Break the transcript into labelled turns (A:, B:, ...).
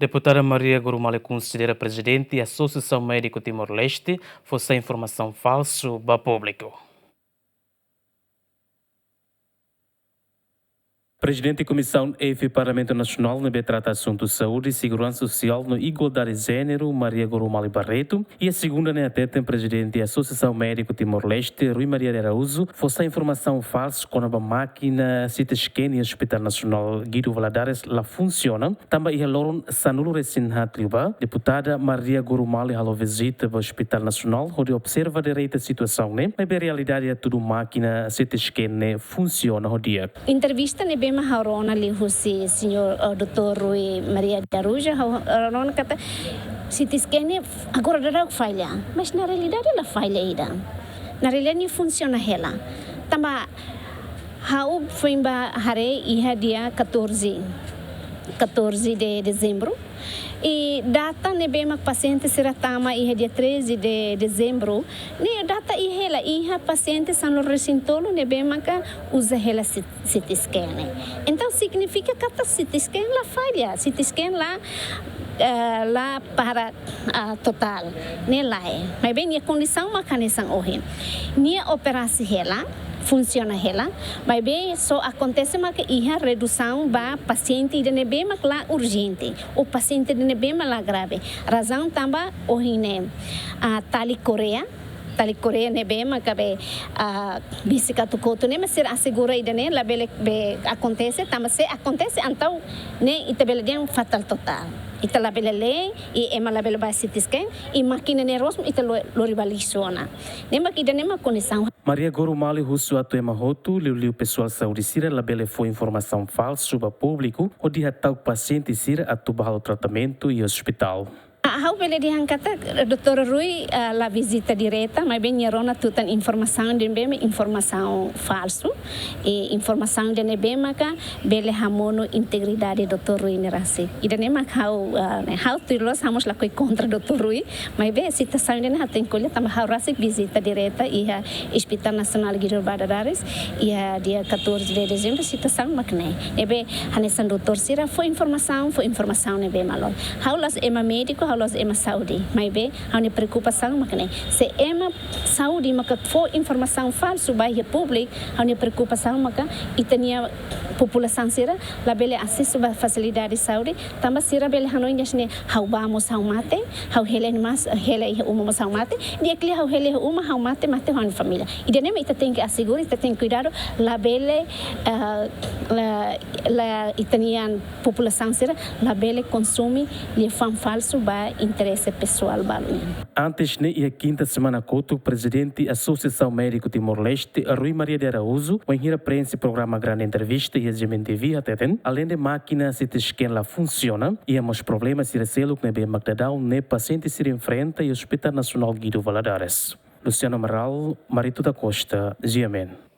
A: Deputada Maria Gorumale considera presidente da Associação Médico Timor-Leste fosse informação falsa para público. Presidente da Comissão EFI Parlamento Nacional no trata assuntos saúde e segurança social no igualdade de gênero, Maria Gorumale Barreto, e a segunda neateta presidente da Associação Médico Timor-Leste, Rui Maria de Araújo, fosse informação falsa quando a máquina CT Scan e Hospital Nacional Guido Valadares lá funciona. Também a Loron Sanulo Resinhatliba, deputada Maria Gorumale halo visita ao Hospital Nacional, onde observa direita a situação, né? Mas a realidade é tudo máquina CT Scan funciona o dia.
B: Entrevista ne bema harona li husi senhor Dr. Rui Maria de Araújo harona kata CT scan agora dará falha, mas na realidade ela falha ainda. Na realidade funciona ela. Tamba hau foi ba hare iha dia 14 de dezembro. E data ne bema paciente será tama iha dia 13 de dezembro. Ne data iha paciente sanlo recintolo ne bema ka usa ela CT scan. Então significa que a CT scan la falha, CT scan lá para total, ne lá é. Mas bem a condição macanesan hoje. Ne operação ela funciona ela, mas bem só acontece que iha redução ba paciente de nebema lá urgente, o paciente de nebema lá grave. Razão também hoje né Tali Coreia nebema que bicicleta coto né mas ser assegura ida né lá bele acontece também se acontece então né itabele dia fatal total. Ita la bela lei e ema la bela ba CT scan e máquina nervosmo ita lo rivaliciona. Nema que nema condição.
A: Maria Gorumale husu atu ema hotu liu pessoal saúde sira la bela foi informação falsa para público o dia tal paciente sira atu bahal tratamento e hospital.
B: How bele dihangkata Dr. Rui la visita direta, mas bem nierona tutan informação de bem informação falso e informação de nebema ka bele hamono integridade Dr. Rui nerasi. Ida nema how tilos hamos la koi contra Dr. Rui, mas bem situação de na tem colha tam how rasi visita direta e Hospital Nacional Guido Valadares e dia 14 de dezembro situação makne. Ebe hanesan Dr. Sira foi informação nebema lo. How las ema médico los ema saúde, mas bem, a minha preocupação makne. Se ema saúde maka for informação falsa baia público, a minha preocupação maka itania população sira, la bele acesso a facilidade de saúde, também sira bele hanoi nesne how vamos how mate, how helen mas hele uma how mate, dia que how hele uma how mate han família. E de nema ita tem que assegurar, ita tem cuidado, la bele la itanian população sira, la bele consome li fam falso ba interesse pessoal balu.
A: Antes ne a quinta semana coto presidente da Associação Médico Timor-Leste Rui Maria de Araújo vai ir a prensa programa grande entrevista e TV até além de máquina CT scan lá funciona e hemos problemas se recelo que nebe Magdadão ne paciente se enfrenta e Hospital Nacional Guido Valadares. Luciano Amaral, Marito da Costa, GMN.